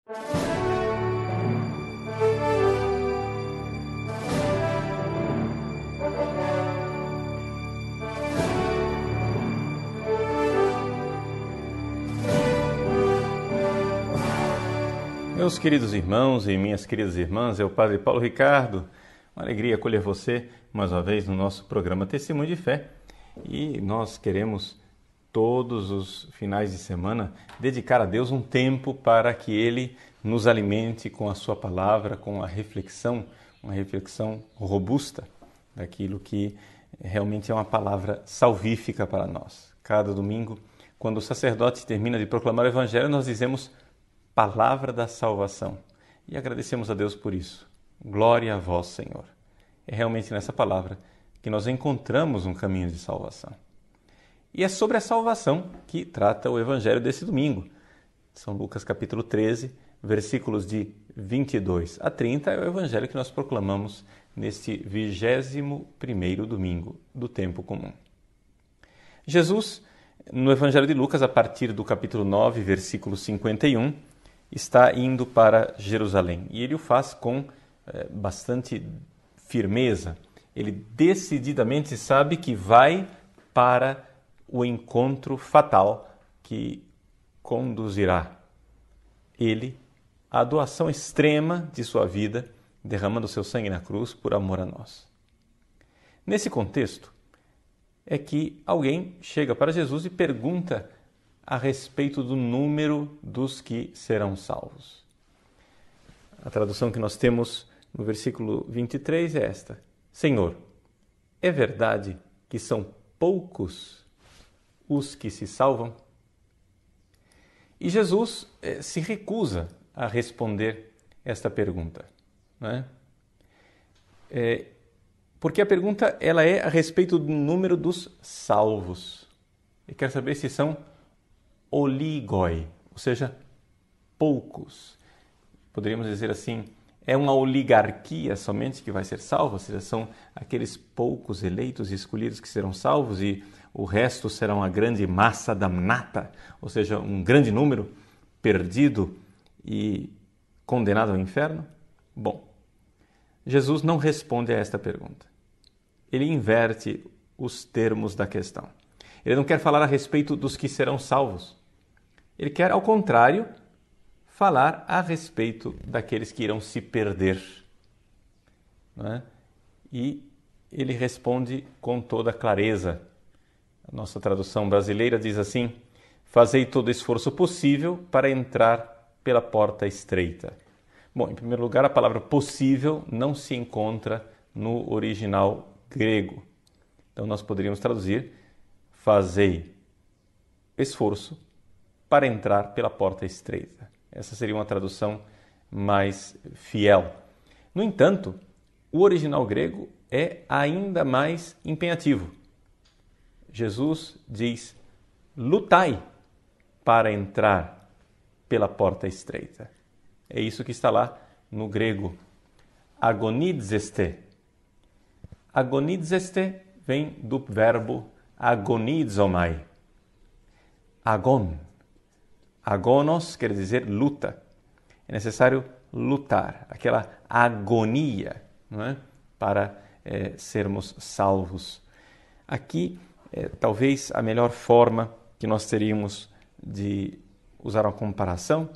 Meus queridos irmãos e minhas queridas irmãs, é o Padre Paulo Ricardo. Uma alegria acolher você mais uma vez no nosso programa Testemunho de Fé. E nós queremos todos os finais de semana dedicar a Deus um tempo para que Ele nos alimente com a sua palavra, com a reflexão, uma reflexão robusta daquilo que realmente é uma palavra salvífica para nós. Cada domingo, quando o sacerdote termina de proclamar o Evangelho, nós dizemos Palavra da salvação. E agradecemos a Deus por isso. Glória a vós, Senhor. É realmente nessa palavra que nós encontramos um caminho de salvação. E é sobre a salvação que trata o Evangelho desse domingo. São Lucas capítulo 13, versículos de 22 a 30, é o Evangelho que nós proclamamos neste 21º domingo do tempo comum. Jesus, no Evangelho de Lucas, a partir do capítulo 9, versículo 51, está indo para Jerusalém. E ele o faz com bastante firmeza. Ele decididamente sabe que vai para o encontro fatal que conduzirá ele à doação extrema de sua vida, derramando seu sangue na cruz por amor a nós. Nesse contexto é que alguém chega para Jesus e pergunta a respeito do número dos que serão salvos. A tradução que nós temos no versículo 23 é esta: Senhor, é verdade que são poucos os que se salvam? E Jesus se recusa a responder esta pergunta, não é? Porque a pergunta ela é a respeito do número dos salvos. Ele quer saber se são oligoi, ou seja, poucos. Poderíamos dizer assim, é uma oligarquia somente que vai ser salva, ou seja, são aqueles poucos eleitos e escolhidos que serão salvos e o resto será uma grande massa damnata, ou seja, um grande número perdido e condenado ao inferno? Bom, Jesus não responde a esta pergunta. Ele inverte os termos da questão. Ele não quer falar a respeito dos que serão salvos. Ele quer, ao contrário, falar a respeito daqueles que irão se perder. Não é? E ele responde com toda clareza. A nossa tradução brasileira diz assim: fazei todo o esforço possível para entrar pela porta estreita. Bom, em primeiro lugar, a palavra possível não se encontra no original grego. Então, nós poderíamos traduzir: fazei esforço para entrar pela porta estreita. Essa seria uma tradução mais fiel. No entanto, o original grego é ainda mais empenhativo. Jesus diz: lutai para entrar pela porta estreita. É isso que está lá no grego. Agonidzeste. Agonidzeste vem do verbo agonizomai. Agon. Agonos quer dizer luta. É necessário lutar, aquela agonia, não é? Para sermos salvos. Aqui, talvez a melhor forma que nós teríamos de usar uma comparação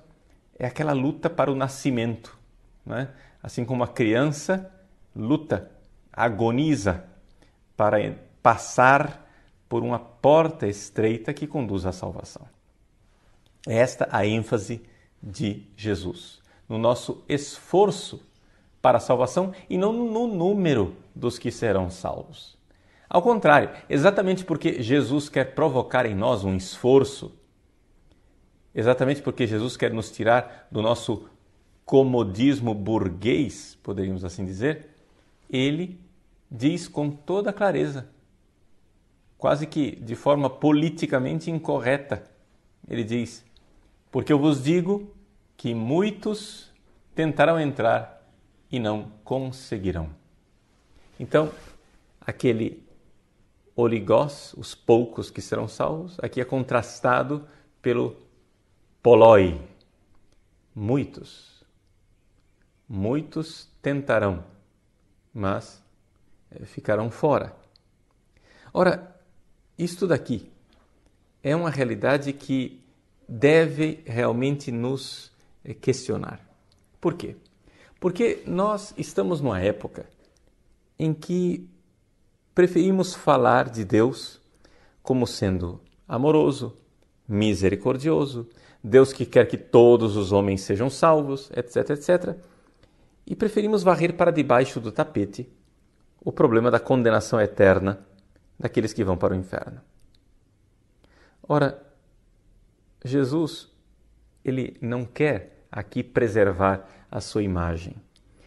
é aquela luta para o nascimento. Não é? Assim como a criança luta, agoniza para passar por uma porta estreita que conduz à salvação. É esta a ênfase de Jesus, no nosso esforço para a salvação e não no número dos que serão salvos. Ao contrário, exatamente porque Jesus quer provocar em nós um esforço, exatamente porque Jesus quer nos tirar do nosso comodismo burguês, poderíamos assim dizer, ele diz com toda clareza, quase que de forma politicamente incorreta, ele diz: porque eu vos digo que muitos tentarão entrar e não conseguirão. Então, aquele oligós, os poucos que serão salvos, aqui é contrastado pelo poloi, Muitos tentarão, mas ficarão fora. Ora, isto daqui é uma realidade que deve realmente nos questionar. Por quê? Porque nós estamos numa época em que preferimos falar de Deus como sendo amoroso, misericordioso, Deus que quer que todos os homens sejam salvos, etc, etc. E preferimos varrer para debaixo do tapete o problema da condenação eterna daqueles que vão para o inferno. Ora, Jesus, ele não quer aqui preservar a sua imagem.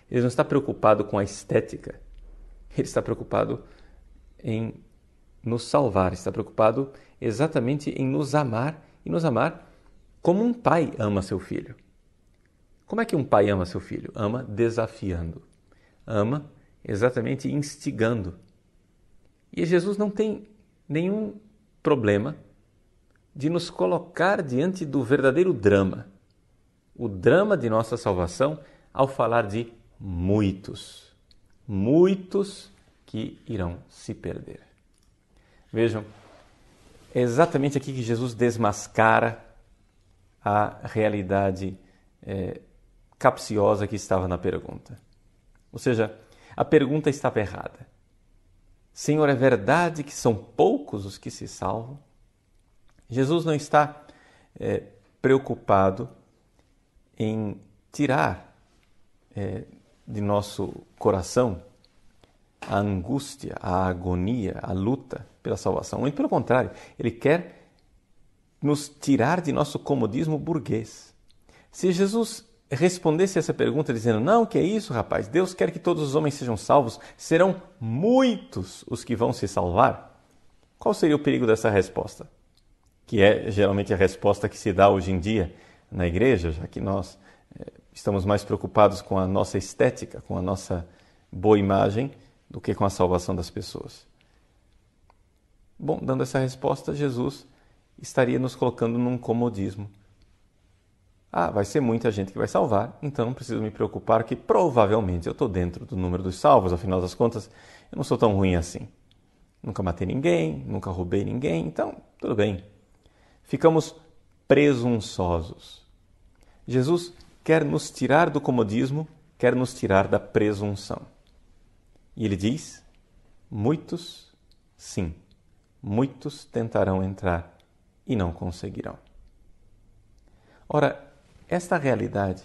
Ele não está preocupado com a estética. Ele está preocupado em nos salvar, está preocupado exatamente em nos amar e nos amar como um pai ama seu filho. Como é que um pai ama seu filho? Ama desafiando. Ama exatamente instigando. E Jesus não tem nenhum problema de nos colocar diante do verdadeiro drama. O drama de nossa salvação ao falar de muitos que irão se perder. Vejam, é exatamente aqui que Jesus desmascara a realidade capciosa que estava na pergunta. Ou seja, a pergunta estava errada. Senhor, é verdade que são poucos os que se salvam? Jesus não está preocupado em tirar de nosso coração a angústia, a agonia, a luta pela salvação. Muito pelo contrário, Ele quer nos tirar de nosso comodismo burguês. Se Jesus respondesse essa pergunta dizendo, não, que é isso, rapaz, Deus quer que todos os homens sejam salvos, serão muitos os que vão se salvar, qual seria o perigo dessa resposta? Que é geralmente a resposta que se dá hoje em dia na igreja, já que nós estamos mais preocupados com a nossa estética, com a nossa boa imagem, do que com a salvação das pessoas. Bom, dando essa resposta, Jesus estaria nos colocando num comodismo. Vai ser muita gente que vai salvar, então não preciso me preocupar que provavelmente eu estou dentro do número dos salvos, afinal das contas, eu não sou tão ruim assim. Nunca matei ninguém, nunca roubei ninguém, então tudo bem. Ficamos presunçosos. Jesus quer nos tirar do comodismo, quer nos tirar da presunção. E ele diz, muitos, sim, muitos tentarão entrar e não conseguirão. Ora, esta realidade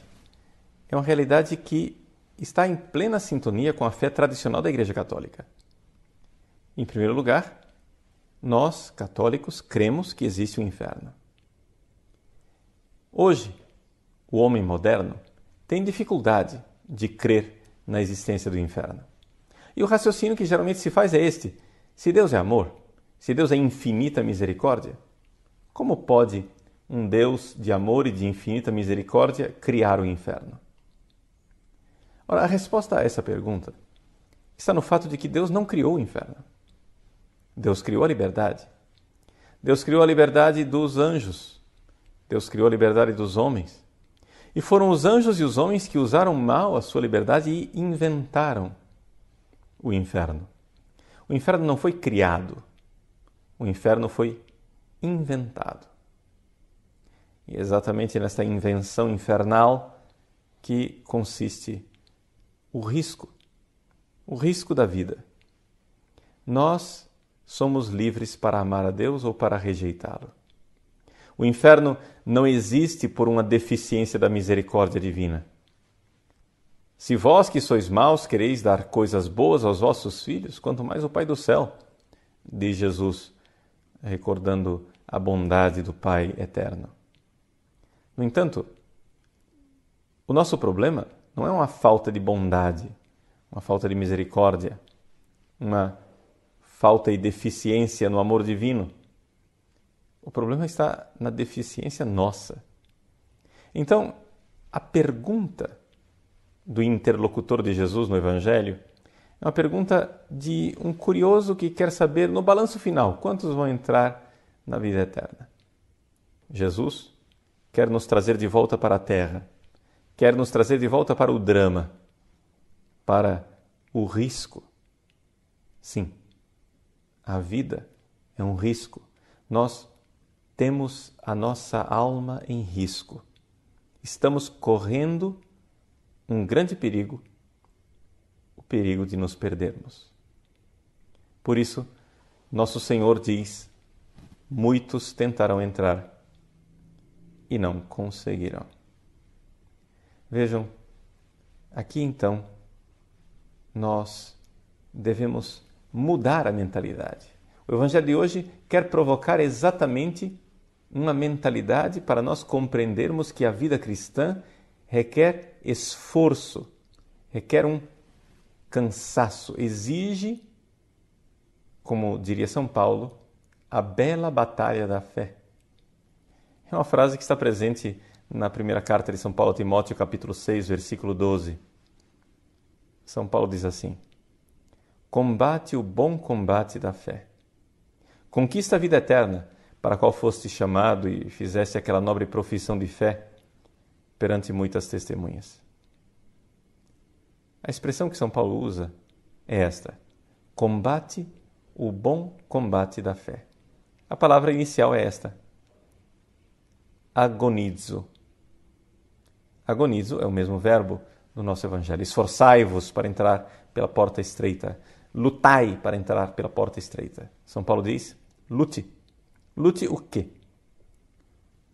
é uma realidade que está em plena sintonia com a fé tradicional da Igreja Católica. Em primeiro lugar, nós, católicos, cremos que existe um inferno. Hoje, o homem moderno tem dificuldade de crer na existência do inferno. E o raciocínio que geralmente se faz é este: se Deus é amor, se Deus é infinita misericórdia, como pode um Deus de amor e de infinita misericórdia criar o inferno? Ora, a resposta a essa pergunta está no fato de que Deus não criou o inferno. Deus criou a liberdade. Deus criou a liberdade dos anjos. Deus criou a liberdade dos homens. E foram os anjos e os homens que usaram mal a sua liberdade e inventaram o inferno. O inferno não foi criado. O inferno foi inventado. E é exatamente nessa invenção infernal que consiste o risco da vida. Nós somos livres para amar a Deus ou para rejeitá-lo. O inferno não existe por uma deficiência da misericórdia divina. Se vós que sois maus quereis dar coisas boas aos vossos filhos, quanto mais o Pai do céu, diz Jesus, recordando a bondade do Pai eterno. No entanto, o nosso problema não é uma falta de bondade, uma falta de misericórdia, uma falta e deficiência no amor divino. O problema está na deficiência nossa. Então, a pergunta do interlocutor de Jesus no Evangelho é uma pergunta de um curioso que quer saber, no balanço final, quantos vão entrar na vida eterna. Jesus quer nos trazer de volta para a terra, quer nos trazer de volta para o drama, para o risco. Sim, a vida é um risco. Nós temos a nossa alma em risco. Estamos correndo um grande perigo, o perigo de nos perdermos. Por isso, nosso Senhor diz: muitos tentarão entrar e não conseguirão. Vejam, aqui então, nós devemos mudar a mentalidade. O Evangelho de hoje quer provocar exatamente uma mentalidade para nós compreendermos que a vida cristã requer esforço, requer um cansaço, exige, como diria São Paulo, a bela batalha da fé. É uma frase que está presente na primeira carta de São Paulo a Timóteo, capítulo 6, versículo 12. São Paulo diz assim: combate o bom combate da fé. Conquista a vida eterna, para a qual foste chamado e fizeste aquela nobre profissão de fé perante muitas testemunhas. A expressão que São Paulo usa é esta: combate o bom combate da fé. A palavra inicial é esta: agonizo. Agonizo é o mesmo verbo do nosso Evangelho. Esforçai-vos para entrar pela porta estreita. Lutai para entrar pela porta estreita. São Paulo diz: lute. Lute o quê?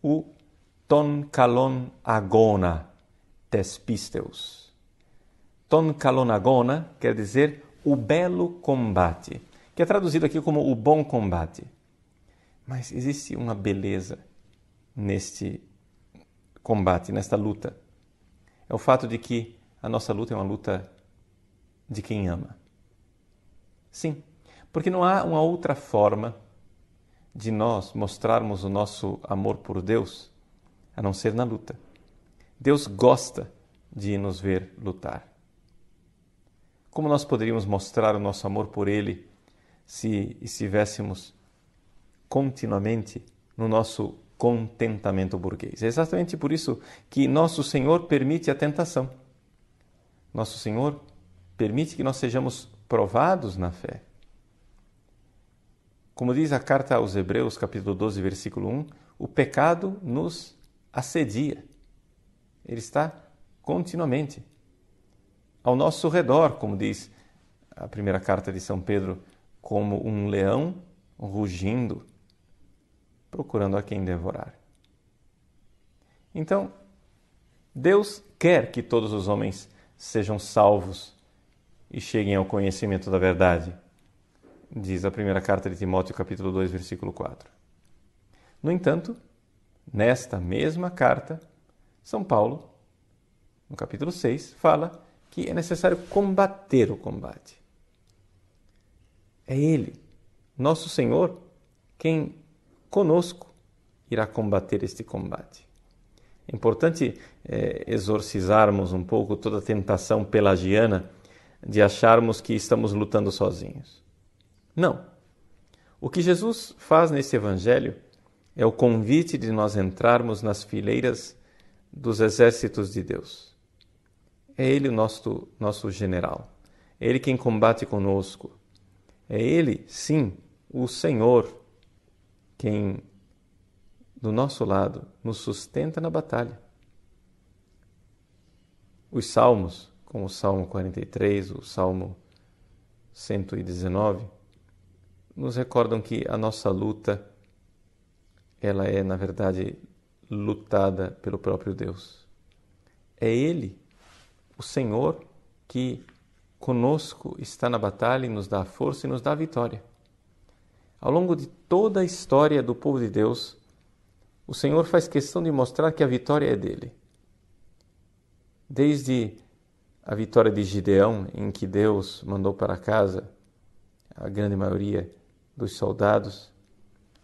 O ton kalon agona tes pisteus. Ton kalon agona quer dizer o belo combate, que é traduzido aqui como o bom combate. Mas existe uma beleza neste combate, nesta luta. É o fato de que a nossa luta é uma luta de quem ama. Sim, porque não há uma outra forma de nós mostrarmos o nosso amor por Deus a não ser na luta. Deus gosta de nos ver lutar. Como nós poderíamos mostrar o nosso amor por Ele se estivéssemos continuamente no nosso contentamento burguês? É exatamente por isso que nosso Senhor permite a tentação. Nosso Senhor permite que nós sejamos provados na fé. Como diz a carta aos Hebreus, capítulo 12, versículo 1, o pecado nos assedia. Ele está continuamente ao nosso redor, como diz a primeira carta de São Pedro, como um leão rugindo, procurando a quem devorar. Então, Deus quer que todos os homens sejam salvos e cheguem ao conhecimento da verdade, diz a primeira carta de Timóteo, capítulo 2, versículo 4. No entanto, nesta mesma carta, São Paulo, no capítulo 6, fala que é necessário combater o combate. É Ele, nosso Senhor, quem conosco irá combater este combate. É importante exorcizarmos um pouco toda a tentação pelagiana de acharmos que estamos lutando sozinhos. Não. O que Jesus faz nesse Evangelho é o convite de nós entrarmos nas fileiras dos exércitos de Deus. É Ele o nosso general. É Ele quem combate conosco. É Ele, sim, o Senhor, quem do nosso lado nos sustenta na batalha. Os salmos, como o Salmo 43, o Salmo 119, nos recordam que a nossa luta, ela é, na verdade, lutada pelo próprio Deus. É Ele, o Senhor, que conosco está na batalha e nos dá a força e nos dá a vitória. Ao longo de toda a história do povo de Deus, o Senhor faz questão de mostrar que a vitória é dele. Desde a vitória de Gideão, em que Deus mandou para casa a grande maioria dos soldados,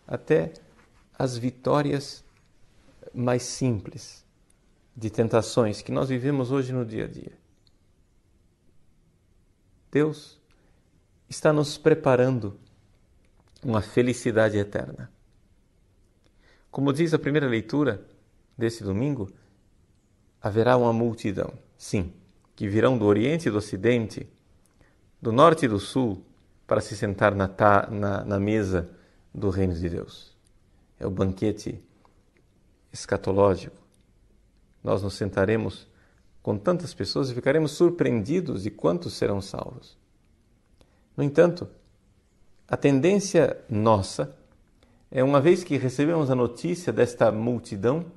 até as vitórias mais simples de tentações que nós vivemos hoje no dia a dia. Deus está nos preparando uma felicidade eterna. Como diz a primeira leitura desse domingo, haverá uma multidão, sim, que virão do Oriente e do Ocidente, do Norte e do Sul, para se sentar na mesa do reino de Deus. É o banquete escatológico. Nós nos sentaremos com tantas pessoas e ficaremos surpreendidos de quantos serão salvos. No entanto, a tendência nossa é, uma vez que recebemos a notícia desta multidão,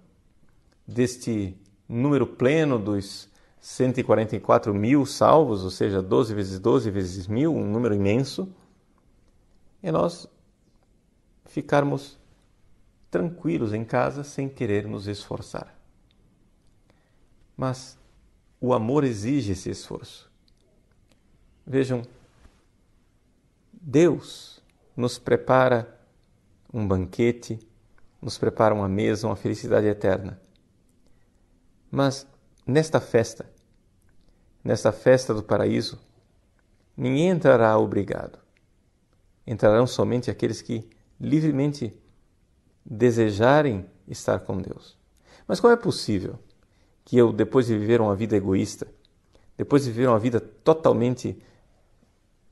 deste número pleno dos 144 mil salvos, ou seja, 12 vezes 12 vezes 1000, um número imenso, é nós ficarmos tranquilos em casa sem querer nos esforçar. Mas o amor exige esse esforço. Vejam, Deus nos prepara um banquete, nos prepara uma mesa, uma felicidade eterna. Mas nesta festa do paraíso, ninguém entrará obrigado. Entrarão somente aqueles que livremente desejarem estar com Deus. Mas como é possível que eu, depois de viver uma vida egoísta, depois de viver uma vida totalmente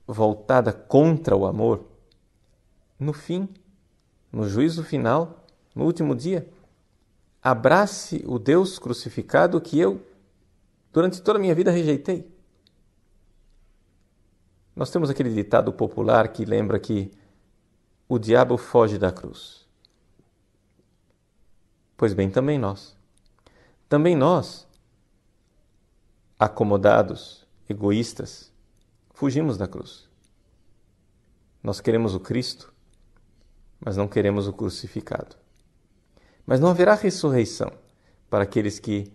voltada contra o amor, no fim, no juízo final, no último dia, abrace o Deus crucificado que eu, durante toda a minha vida, rejeitei? Nós temos aquele ditado popular que lembra que o diabo foge da cruz. Pois bem, também nós, acomodados, egoístas, fugimos da cruz. Nós queremos o Cristo, mas não queremos o crucificado. Mas não haverá ressurreição para aqueles que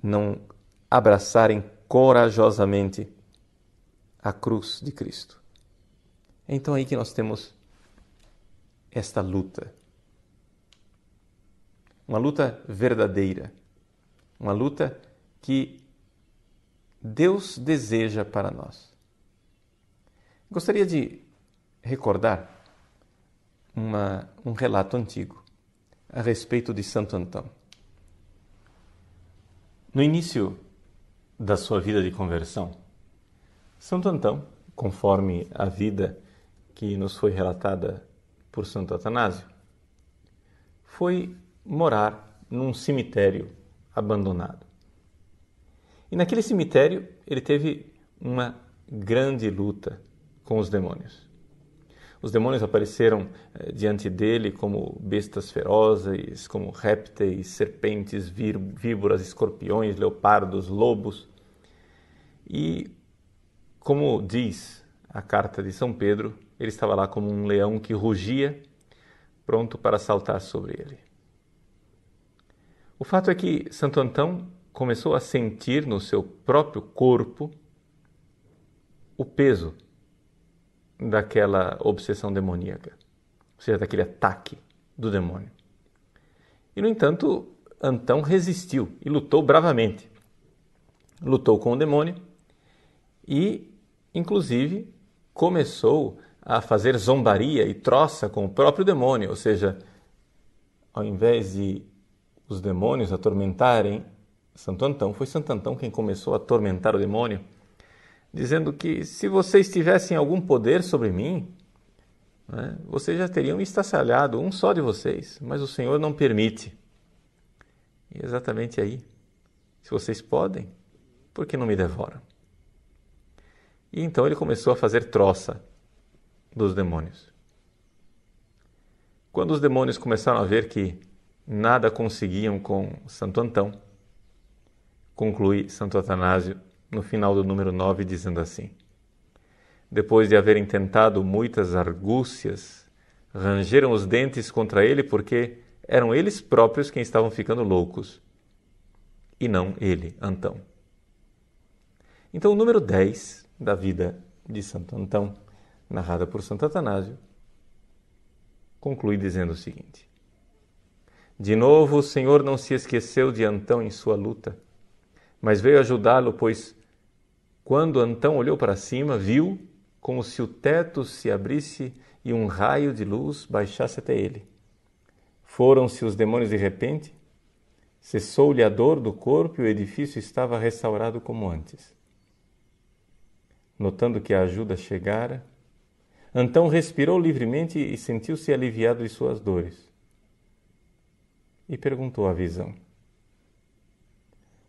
não abraçarem corajosamente a cruz de Cristo. É então aí que nós temos esta luta. Uma luta verdadeira. Uma luta que Deus deseja para nós. Gostaria de recordar um relato antigo a respeito de Santo Antão. No início da sua vida de conversão, Santo Antão, conforme a vida que nos foi relatada por Santo Atanásio, foi morar num cemitério abandonado. E naquele cemitério ele teve uma grande luta com os demônios. Os demônios apareceram diante dele como bestas ferozes, como répteis, serpentes, víboras, escorpiões, leopardos, lobos. E, como diz a carta de São Pedro, ele estava lá como um leão que rugia, pronto para saltar sobre ele. O fato é que Santo Antão começou a sentir no seu próprio corpo o peso daquela obsessão demoníaca, ou seja, daquele ataque do demônio. E, no entanto, Antão resistiu e lutou bravamente. Lutou com o demônio e, inclusive, começou a fazer zombaria e troça com o próprio demônio, ou seja, ao invés de os demônios atormentarem Santo Antão, foi Santo Antão quem começou a atormentar o demônio, dizendo que se vocês tivessem algum poder sobre mim, vocês já teriam estraçalhado um só de vocês, mas o Senhor não permite. E exatamente aí, se vocês podem, por que não me devoram? E então ele começou a fazer troça dos demônios. Quando os demônios começaram a ver que nada conseguiam com Santo Antão, conclui Santo Atanásio no final do número 9, dizendo assim: depois de haverem tentado muitas argúcias, rangeram os dentes contra ele porque eram eles próprios quem estavam ficando loucos, e não ele, Antão. Então o número 10 da vida de Santo Antão, narrada por Santo Atanásio, conclui dizendo o seguinte: de novo o Senhor não se esqueceu de Antão em sua luta, mas veio ajudá-lo, pois quando Antão olhou para cima, viu como se o teto se abrisse e um raio de luz baixasse até ele. Foram-se os demônios de repente, Cessou-lhe a dor do corpo e o edifício estava restaurado como antes. Notando que a ajuda chegara, Antão respirou livremente e sentiu-se aliviado de suas dores. E perguntou à visão: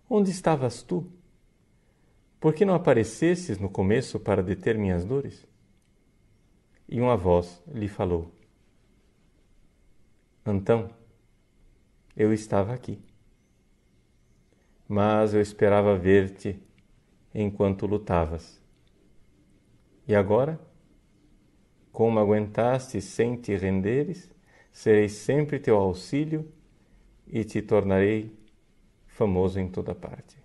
Onde estavas tu? Por que não aparecestes no começo para deter minhas dores? E uma voz lhe falou: Antão, eu estava aqui, mas eu esperava ver-te enquanto lutavas. E agora, como aguentaste sem te renderes, serei sempre teu auxílio e te tornarei famoso em toda parte.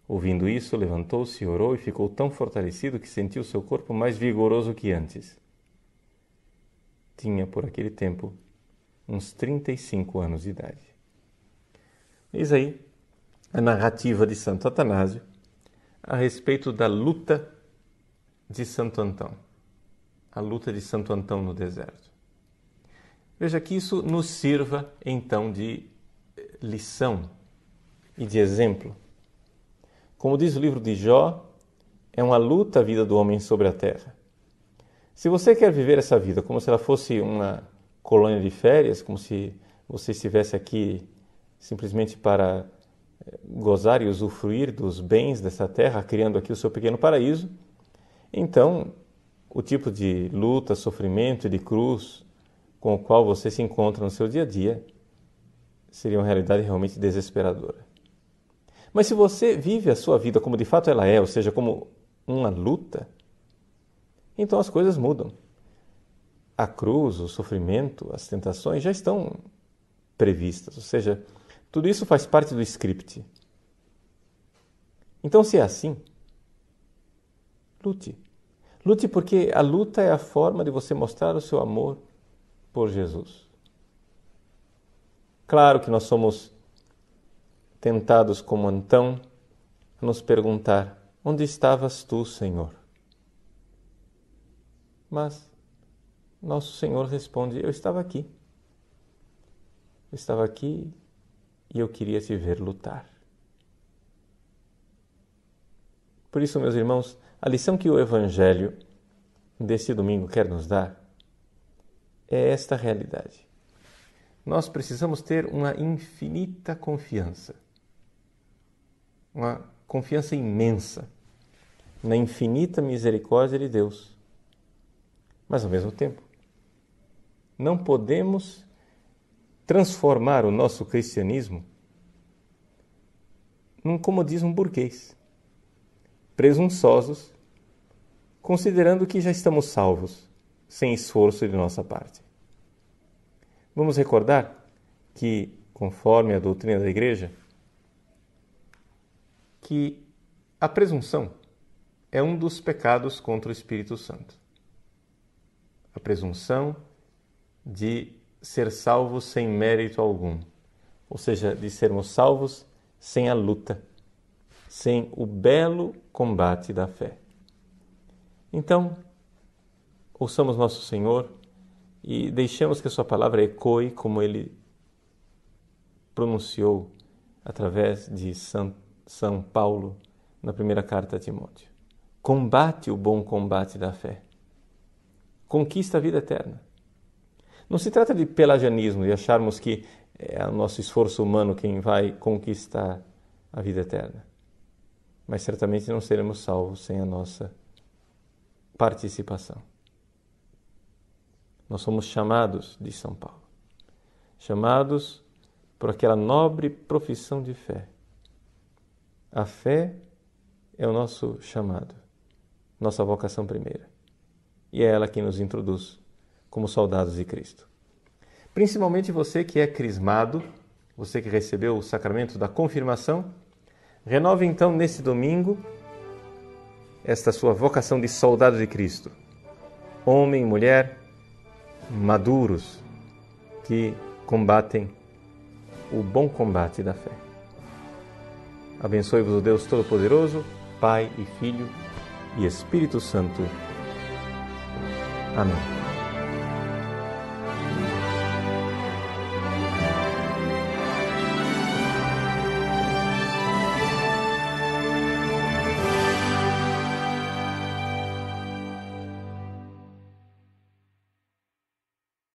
Ouvindo isso, levantou-se, orou e ficou tão fortalecido que sentiu seu corpo mais vigoroso que antes. Tinha, por aquele tempo, uns 35 anos de idade. Eis aí a narrativa de Santo Atanásio a respeito da luta de Santo Antão. A luta de Santo Antão no deserto. Veja que isso nos sirva, então, de lição e de exemplo. Como diz o livro de Jó, é uma luta a vida do homem sobre a terra. Se você quer viver essa vida como se ela fosse uma colônia de férias, como se você estivesse aqui simplesmente para gozar e usufruir dos bens dessa terra, criando aqui o seu pequeno paraíso, então o tipo de luta, sofrimento e de cruz com o qual você se encontra no seu dia a dia seria uma realidade realmente desesperadora. Mas se você vive a sua vida como de fato ela é, ou seja, como uma luta, então as coisas mudam. A cruz, o sofrimento, as tentações já estão previstas, ou seja, tudo isso faz parte do script. Então, se é assim, lute. Lute porque a luta é a forma de você mostrar o seu amor por Jesus. Claro que nós somos tentados como Antão a nos perguntar: onde estavas tu, Senhor? Mas nosso Senhor responde: eu estava aqui. Eu estava aqui e eu queria te ver lutar. Por isso, meus irmãos, a lição que o Evangelho desse domingo quer nos dar é esta realidade. Nós precisamos ter uma infinita confiança, uma confiança imensa na infinita misericórdia de Deus. Mas, ao mesmo tempo, não podemos transformar o nosso cristianismo num comodismo burguês, presunçosos, considerando que já estamos salvos, sem esforço de nossa parte. Vamos recordar que, conforme a doutrina da Igreja, que a presunção é um dos pecados contra o Espírito Santo. A presunção de ser salvos sem mérito algum, ou seja, de sermos salvos sem a luta, sem o belo combate da fé. Então, ouçamos nosso Senhor e deixemos que a sua palavra ecoe como ele pronunciou através de São Paulo na primeira carta a Timóteo. Combate o bom combate da fé. Conquista a vida eterna. Não se trata de pelagianismo, de acharmos que é o nosso esforço humano quem vai conquistar a vida eterna. Mas certamente não seremos salvos sem a nossa participação. Nós somos chamados, diz São Paulo, chamados por aquela nobre profissão de fé. A fé é o nosso chamado, nossa vocação primeira. E é ela quem nos introduz como soldados de Cristo. Principalmente você que é crismado, você que recebeu o sacramento da confirmação, renove então nesse domingo esta sua vocação de soldado de Cristo. Homem e mulher maduros que combatem o bom combate da fé. Abençoe-vos o Deus Todo-Poderoso, Pai e Filho e Espírito Santo. Amém.